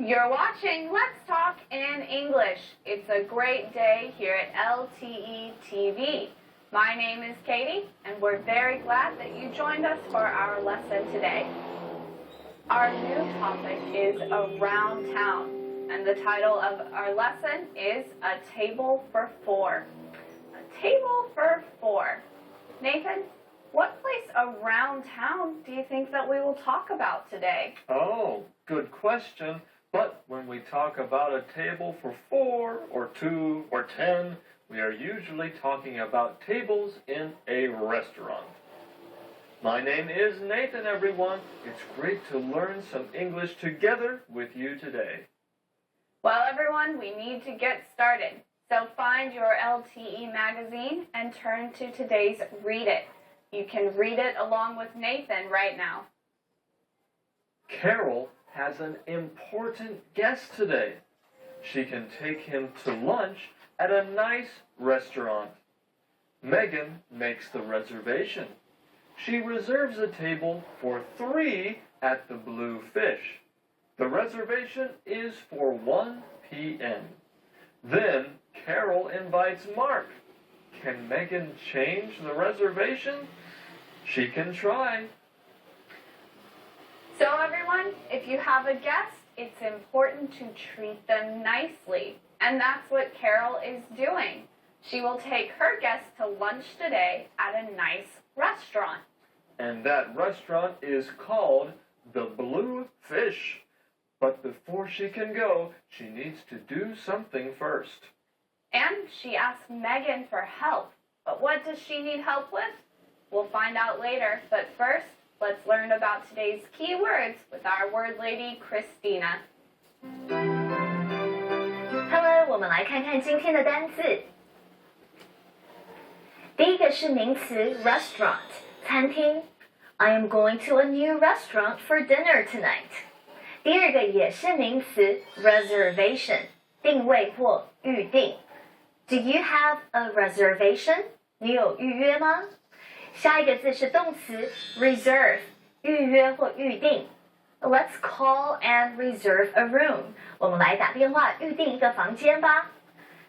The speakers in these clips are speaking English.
You're watching Let's Talk in English. It's a great day here at LTE TV. My name is Katie, and we're very glad that you joined us for our lesson today. Our new topic is Around Town, and the title of our lesson is A Table for Four. A table for four. Nathan, what place around town do you think that we will talk about today? Oh, good question. But when we talk about a table for 4 or 2 or 10, we are usually talking about tables in a restaurant. My name is Nathan, everyone. It's great to learn some English together with you today. Well, everyone, we need to get started. So find your LTE magazine and turn to today's Read It. You can read it along with Nathan right now. Carol has an important guest today. She can take him to lunch at a nice restaurant. Megan makes the reservation. She reserves a table for 3 at the Blue Fish. The reservation is for 1 p.m. Then Carol invites Mark. Can Megan change the reservation? She can try. So everyone, if you have a guest, it's important to treat them nicely. And that's what Carol is doing. She will take her guest to lunch today at a nice restaurant. And that restaurant is called the Blue Fish. But before she can go, she needs to do something first. And she asks Megan for help. But what does she need help with? We'll find out later. But first, let's learn about today's key words with our word lady, Christina. Hello， 我们来看看今天的单字。第一个是名词 restaurant， 餐厅。I am going to a new restaurant for dinner tonight. 第二个也是名词 reservation， 定位或预定。Do you have a reservation? 你有预约吗？下一个字是动词 reserve， 预约或预定。Let's call and reserve a room. 我们来打电话预定一个房间吧。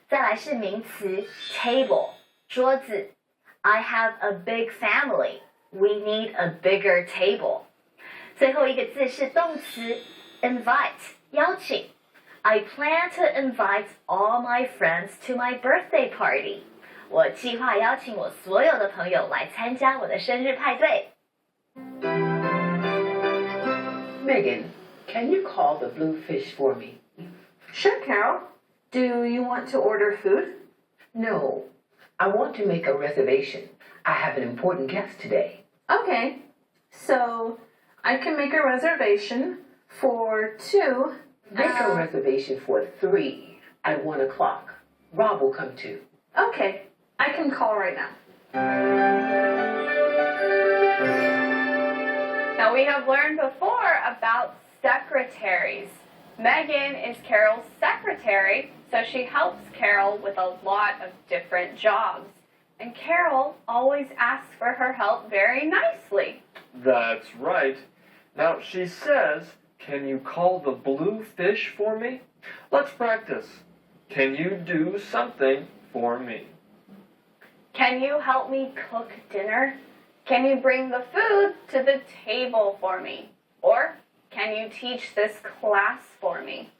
再来是名词 table， 桌子。I have a big family. We need a bigger table. 最后一个字是动词 invite， 邀请。I plan to invite all my friends to my birthday party. 我计划邀请我所有的朋友来参加我的生日派对。Megan, can you call the Blue Fish for me? Sure, Carol. Do you want to order food? No, I want to make a reservation. I have an important guest today. Okay, so I can make a reservation for 2. Make a reservation for 3 at 1 o'clock. Rob will come too. Okay, I can call right now. Now we have learned before about secretaries. Megan is Carol's secretary, so she helps Carol with a lot of different jobs. And Carol always asks for her help very nicely. That's right. Now she says, can you call the Blue Fish for me? Let's practice. Can you do something for me? Can you help me cook dinner? Can you bring the food to the table for me? Or can you teach this class for me?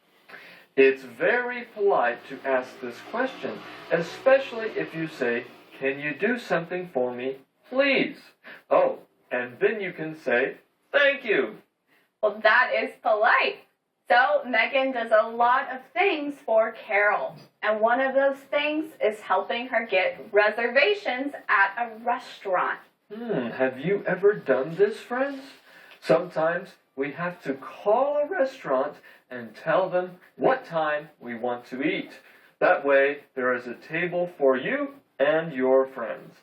It's very polite to ask this question, especially if you say, can you do something for me, please? Oh, and then you can say, thank you. Well, that is polite. So Megan does a lot of things for Carol. And one of those things is helping her get reservations at a restaurant. Have you ever done this, friends? Sometimes we have to call a restaurant and tell them what time we want to eat. That way, there is a table for you and your friends.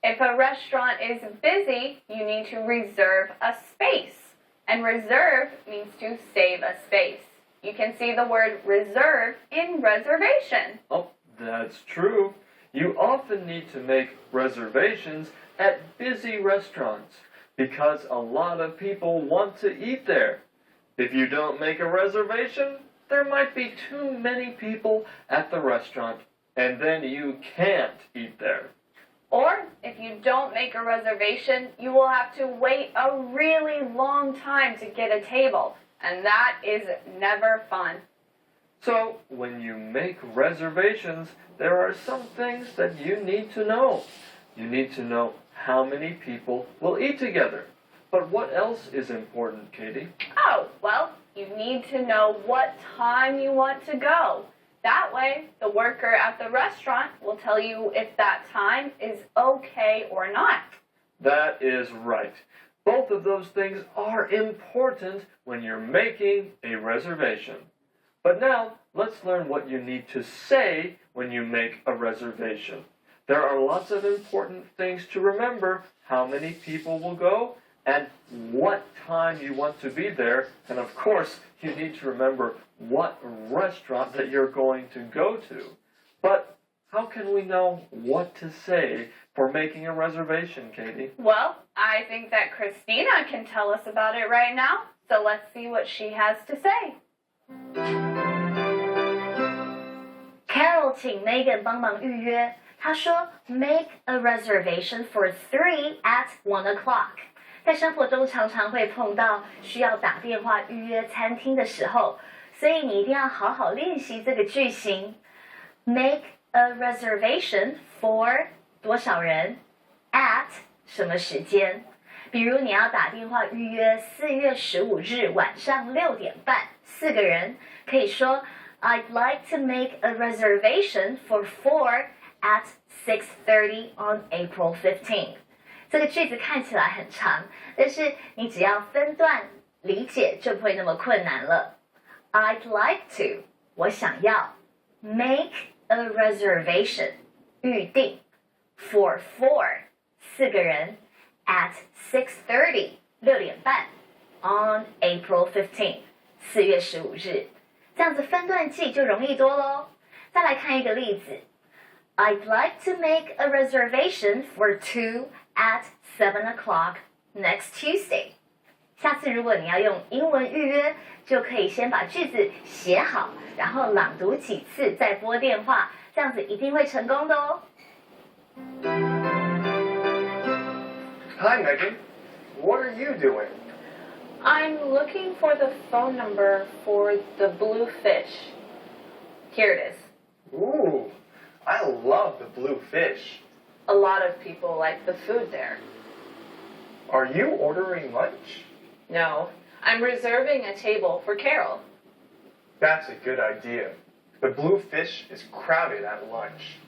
If a restaurant is busy, you need to reserve a space. And reserve means to save a space. You can see the word reserve in reservation. Oh, that's true. You often need to make reservations at busy restaurants because a lot of people want to eat there. If you don't make a reservation, there might be too many people at the restaurant, and then you can't eat there. Or if you don't make a reservation, you will have to wait a really long time to get a table, and that is never fun. So, when you make reservations, there are some things that you need to know. You need to know how many people will eat together. But what else is important, Katie? Oh, well, you need to know what time you want to go. That way, the worker at the restaurant will tell you if that time is okay or not. That is right. Both of those things are important when you're making a reservation. But now, let's learn what you need to say when you make a reservation. There are lots of important things to remember: how many people will go, and what time you want to be there. And of course, you need to remember what restaurant that you're going to go to. But how can we know what to say for making a reservation, Katie? Well, I think that Christina can tell us about it right now. So let's see what she has to say. Carol 请 Megan 帮忙预约，她说 make a reservation for 3 at 1 o'clock。在生活中常常会碰到需要打电话预约餐厅的时候，所以你一定要好好练习这个句型。Make a reservation for 多少人 at 什么时间？比如你要打电话预约4月15日晚上6点半，4个人，可以说 I'd like to make a reservation for 4 at 6:30 on April 15th。这个句子看起来很长，但是你只要分段理解就不会那么困难了。I'd like to， 我想要 make a reservation， 预定 for 4个人 at 6:30 6点半 on April 15th 4月15日，这样子分段记就容易多咯。再来看一个例子 I'd like to make a reservation for 2 at 7 o'clock next Tuesday。下次如果你要用英文预约，就可以先把句子写好，然后朗读几次再拨电话，这样子一定会成功的哦。Hi, Megan. What are you doing? I'm looking for the phone number for the blue fish. Here it is. Ooh, I love the blue fish. A lot of people like the food there. Are you ordering lunch? No, I'm reserving a table for Carol. That's a good idea. The blue fish is crowded at lunch.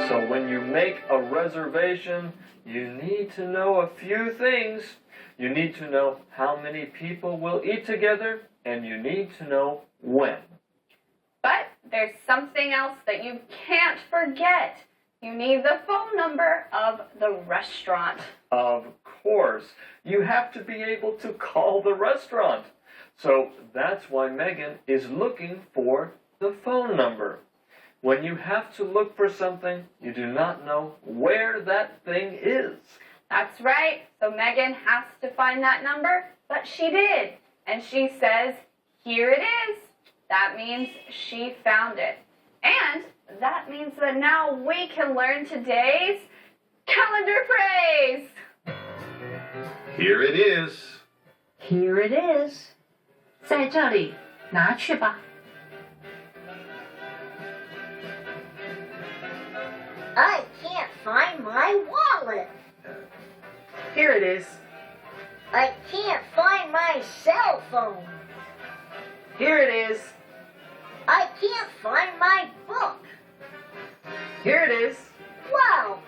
So when you make a reservation, you need to know a few things. You need to know how many people will eat together, and you need to know when. But there's something else that you can't forget. You need the phone number of the restaurant. Of course, you have to be able to call the restaurant. So that's why Megan is looking for the phone number. When you have to look for something, you do not know where that thing is. That's right. So Megan has to find that number, but she did. And she says, here it is. That means she found it. And that means that now we can learn today's calendar phrase. Here it is. Here it is. 在这里，拿去吧。I can't find my wallet. Here it is. I can't find my cell phone. Here it is. I can't find my book. Here it is. Wow,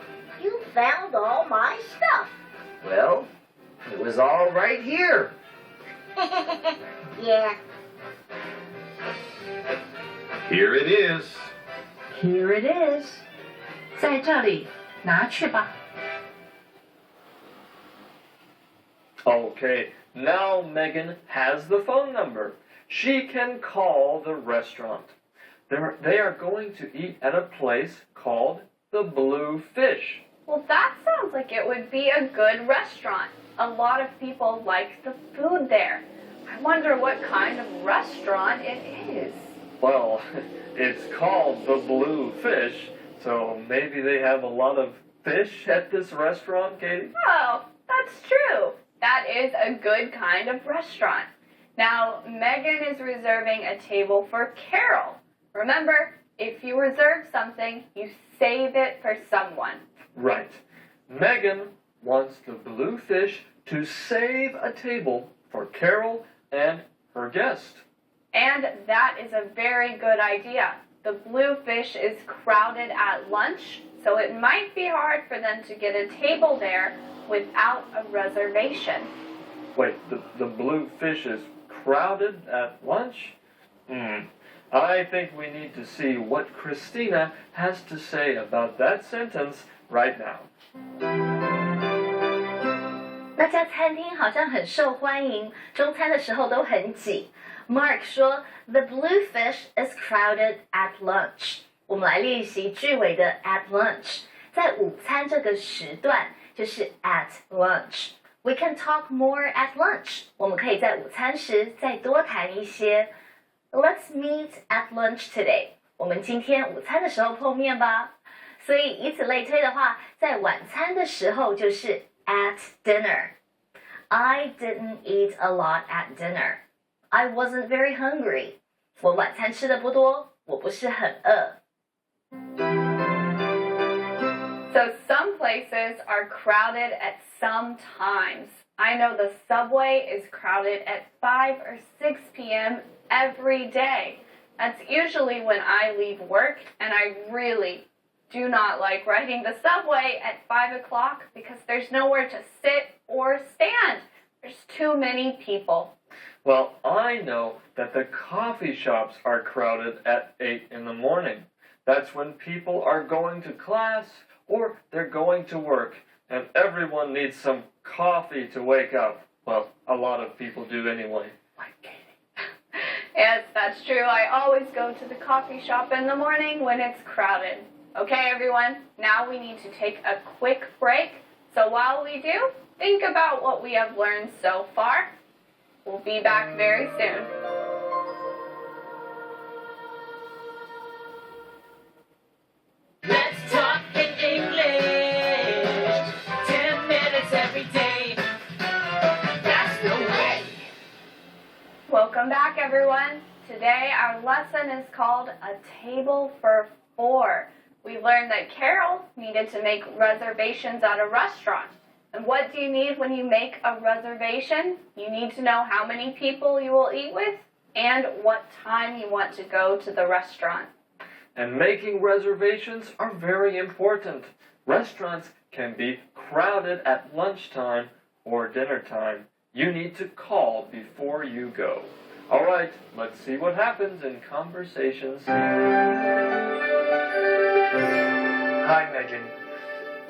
you found all my stuff. Well, it was all right here. Yeah. Here it is. Here it is. 在这里，拿去吧。Okay, now Megan has the phone number. She can call the restaurant. They are going to eat at a place called the Blue Fish. Well, that sounds like it would be a good restaurant. a lot of people like the food there. I wonder what kind of restaurant it is. Well, it's called the Blue Fish, so maybe they have a lot of fish at this restaurant, Katie? Oh, that's true. That is a good kind of restaurant. Now, Megan is reserving a table for Carol. Remember, if you reserve something, you save it for someone. Right. Megan wants the Blue Fish to save a table for Carol and her guest. And that is a very good idea. The Blue Fish is crowded at lunch, so it might be hard for them to get a table there without a reservation. Wait, the Blue Fish is crowded at lunch? I think we need to see what Christina has to say about that sentence right now. 那家餐厅好像很受欢迎，中餐的时候都很挤。Mark 说 The blue fish is crowded at lunch. 我们来练习句尾的 at lunch， 在午餐这个时段就是 at lunch. We can talk more at lunch. 我们可以在午餐时再多谈一些。Let's meet at lunch today. 我们今天午餐的时候碰面吧。所以以此类推的话，在晚餐的时候就是 at dinner. I didn't eat a lot at dinner. I wasn't very hungry. 我晚餐吃的不多，我不是很饿。So some places are crowded at some times. I know the subway is crowded at 5 or 6 p.m. every day. That's usually when I leave work, and I really do not like riding the subway at 5 o'clock because there's nowhere to sit or stand. There's too many people. Well, I know that the coffee shops are crowded at 8 in the morning. That's when people are going to class or they're going to work, and everyone needs some coffee to wake up. Well, a lot of people do anyway. Like Katie. Yes, that's true. I always go to the coffee shop in the morning when it's crowded. Okay, everyone, now we need to take a quick break. So while we do, think about what we have learned so far. We'll be back very soon. Let's talk in English. 10 minutes every day. That's the way. Welcome back, everyone. Today our lesson is called A Table for Four. We learned that Carol needed to make reservations at a restaurant. And what do you need when you make a reservation? You need to know how many people you will eat with and what time you want to go to the restaurant. And making reservations are very important. Restaurants can be crowded at lunchtime or dinner time. You need to call before you go. All right, let's see what happens in conversations. Hi, Megan.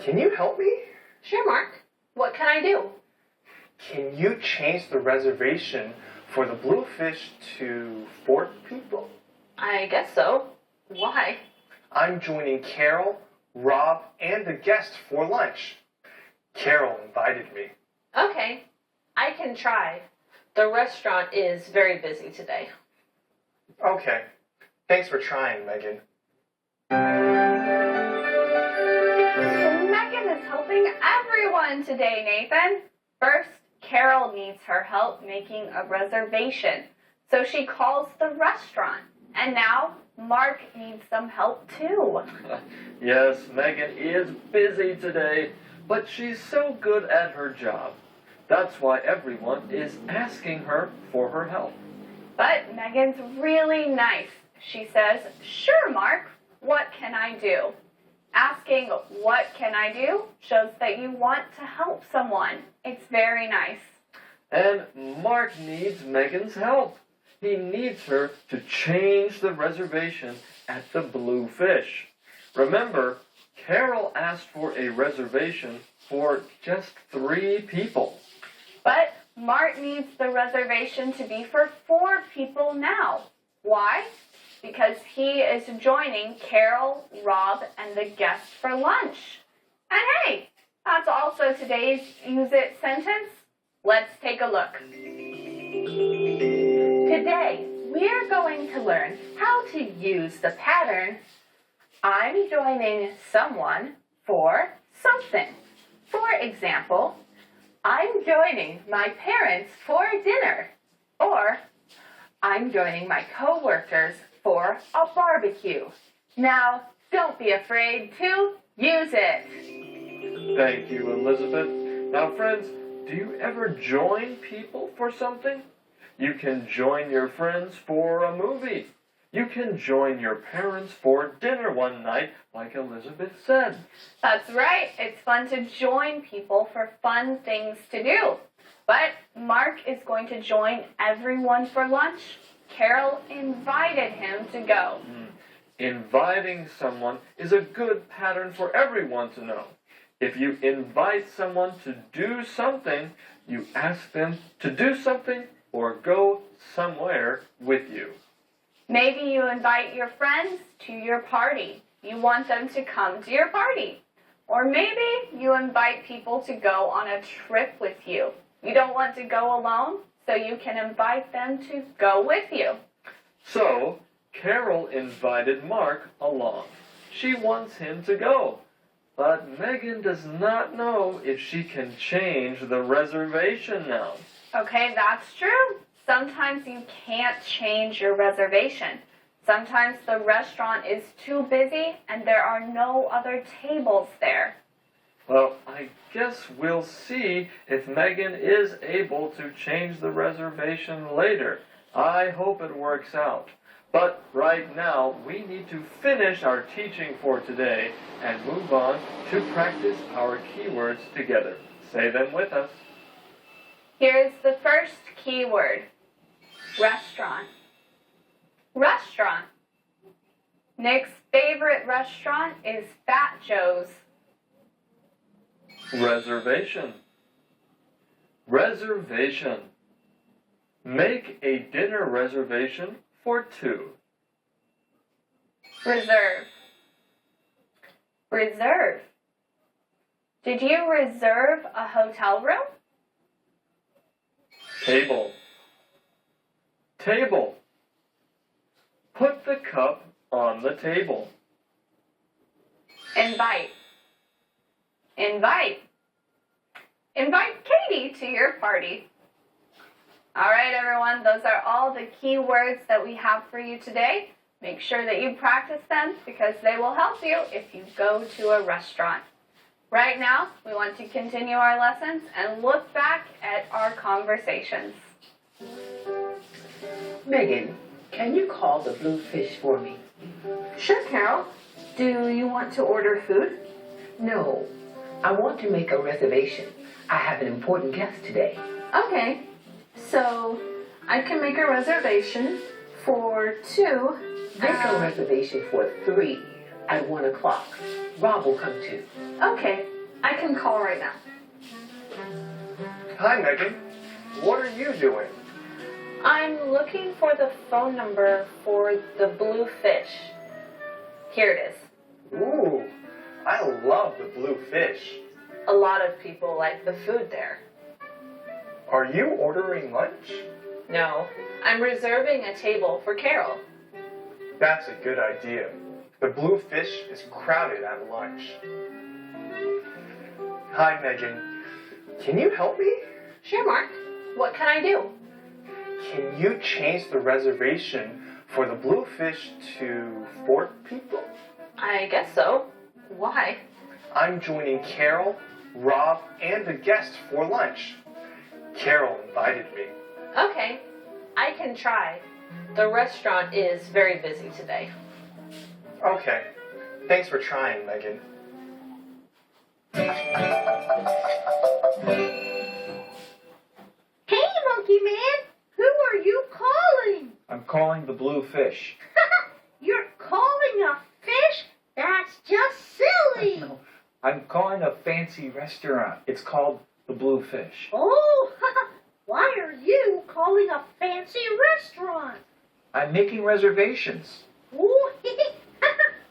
Can you help me? Sure, Mark. What can I do? Can you change the reservation for the Blue Fish to 4 people? I guess so. Why? I'm joining Carol, Rob, and the guest for lunch. Carol invited me. Okay, I can try. The restaurant is very busy today. Okay. Thanks for trying, Megan. Megan is helping everyone today, Nathan. First, Carol needs her help making a reservation. So she calls the restaurant. And now, Mark needs some help too. Yes, Megan is busy today, but she's so good at her job. That's why everyone is asking her for her help. But Megan's really nice. She says, "Sure, Mark, what can I do?" Asking what can I do shows that you want to help someone. It's very nice. And Mark needs Megan's help. He needs her to change the reservation at the Blue Fish. Remember, Carol asked for a reservation for just 3 people. But Mark needs the reservation to be for 4 people now. Why? Because he is joining Carol, Rob, and the guest for lunch. And hey, That's also today's Use It sentence. Let's take a look. Today, we're going to learn how to use the pattern I'm joining someone for something. For example, I'm joining my parents for dinner. Or, I'm joining my coworkers for a barbecue. Now, don't be afraid to use it. Thank you, Elizabeth. Now, friends, do you ever join people for something? You can join your friends for a movie. You can join your parents for dinner one night, like Elizabeth said. That's right. It's fun to join people for fun things to do. But Mark is going to join everyone for lunch. Carol invited him to go. Inviting someone is a good pattern for everyone to know. If you invite someone to do something, you ask them to do something or go somewhere with you. Maybe you invite your friends to your party. You want them to come to your party. Or maybe you invite people to go on a trip with you. You don't want to go alone, so you can invite them to go with you. So, Carol invited Mark along. She wants him to go. But Megan does not know if she can change the reservation now. Okay, that's true. Sometimes you can't change your reservation. Sometimes the restaurant is too busy and there are no other tables there. Well, I guess we'll see if Megan is able to change the reservation later. I hope it works out. But right now, we need to finish our teaching for today and move on to practice our keywords together. Say them with us. Here's the first keyword. Restaurant. Restaurant. Nick's favorite restaurant is Fat Joe's. Reservation. Reservation. Make a dinner reservation for two. Reserve. Reserve. Did you reserve a hotel room? Table. Table. Put the cup on the table. Invite. Invite. Invite Katie to your party. All right, everyone, those are all the key words that we have for you today. Make sure that you practice them because they will help you if you go to a restaurant. Right now, we want to continue our lessons and look back at our conversations. Megan, can you call the blue fish for me? Sure, Carol. Do you want to order food? No, I want to make a reservation. I have an important guest today. Okay. So, I can make a reservation for two. Make a reservation for 3 at 1 o'clock. Rob will come too. Okay. I can call right now. Hi, Megan. What are you doing? I'm looking for the phone number for the blue fish. Here it is. Ooh, I love the blue fish. A lot of people like the food there. Are you ordering lunch? No, I'm reserving a table for Carol. That's a good idea. The blue fish is crowded at lunch. Hi, Megan. Can you help me? Sure, Mark. What can I do? Can you change the reservation for the blue fish to 4 people? I guess so. Why? I'm joining Carol, Rob, and a guest for lunch. Carol invited me. Okay, I can try. The restaurant is very busy today. Okay. Thanks for trying, Megan. Hey, Monkey Man! Who are you calling? I'm calling the blue fish. You're calling a fish? That's just silly! No, I'm calling a fancy restaurant. It's called the Blue Fish. Oh, why are you calling a fancy restaurant? I'm making reservations. Oh,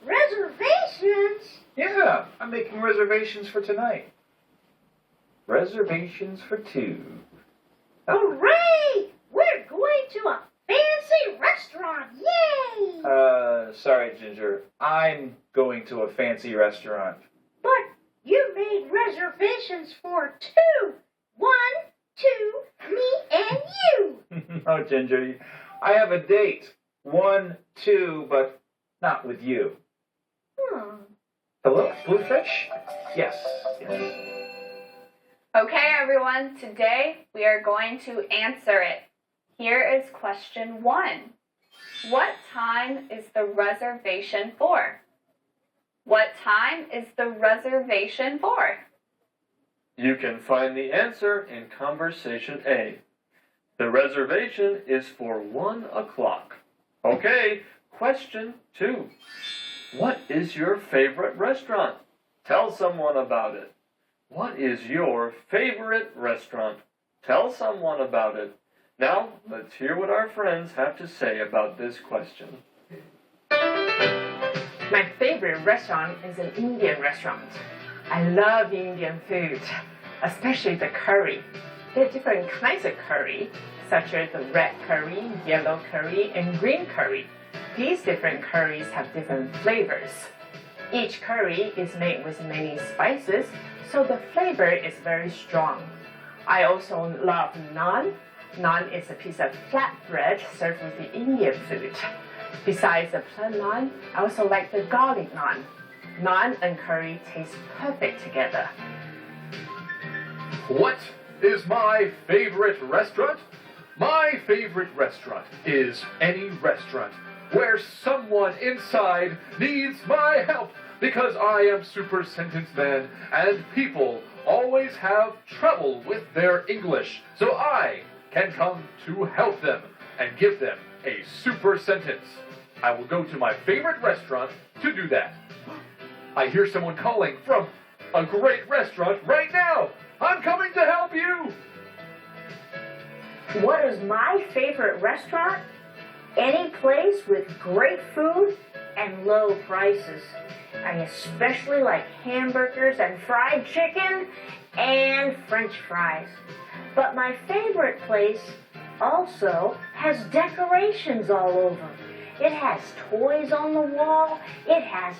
reservations? Yeah, I'm making reservations for tonight. Reservations for two. Hooray! We're going to a fancy restaurant. Yay! Sorry, Ginger. I'm going to a fancy restaurant. But you made reservations for two. 1, 2, me and you. Oh, Ginger, I have a date. 1, 2, but not with you. Hello, Bluefish? Yes. Okay, everyone, today we are going to answer it. Here is question 1. What time is the reservation for? What time is the reservation for? You can find the answer in Conversation A. The reservation is for 1 o'clock. Okay, question 2. What is your favorite restaurant? Tell someone about it. What is your favorite restaurant? Tell someone about it. Now, let's hear what our friends have to say about this question. My favorite restaurant is an Indian restaurant. I love Indian food, especially the curry. There are different kinds of curry, such as the red curry, yellow curry, and green curry. These different curries have different flavors. Each curry is made with many spices, so the flavor is very strong. I also love naan. Naan is a piece of flat bread served with the Indian food. Besides the plain naan, I also like the garlic naan. Naan and curry taste perfect together. What is my favorite restaurant? My favorite restaurant is any restaurant where someone inside needs my help because I am Super Sentence Man and people always have trouble with their English. So I can come to help them and give them a super sentence. I will go to my favorite restaurant to do that. I hear someone calling from a great restaurant right now. I'm coming to help you. What is my favorite restaurant? Any place with great food and low prices. I especially like hamburgers and fried chicken and French fries. But my favorite place also has decorations all over. It has toys on the wall. It has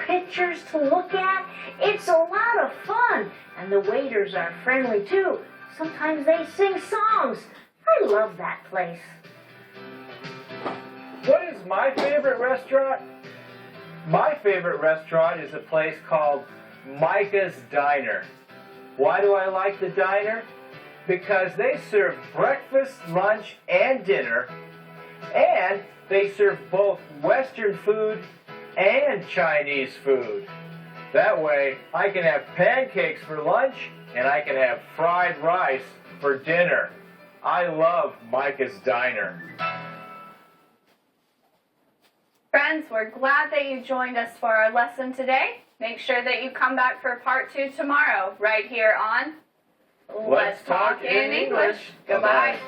pictures to look at. It's a lot of fun. And the waiters are friendly too. Sometimes they sing songs. I love that place. What is my favorite restaurant? My favorite restaurant is a place called Micah's Diner. Why do I like the diner? Because they serve breakfast, lunch, and dinner, and they serve both Western food and Chinese food. That way, I can have pancakes for lunch, and I can have fried rice for dinner. I love Micah's Diner. Friends, we're glad that you joined us for our lesson today. Make sure that you come back for part 2 tomorrow, right here on Let's Talk in English. Goodbye.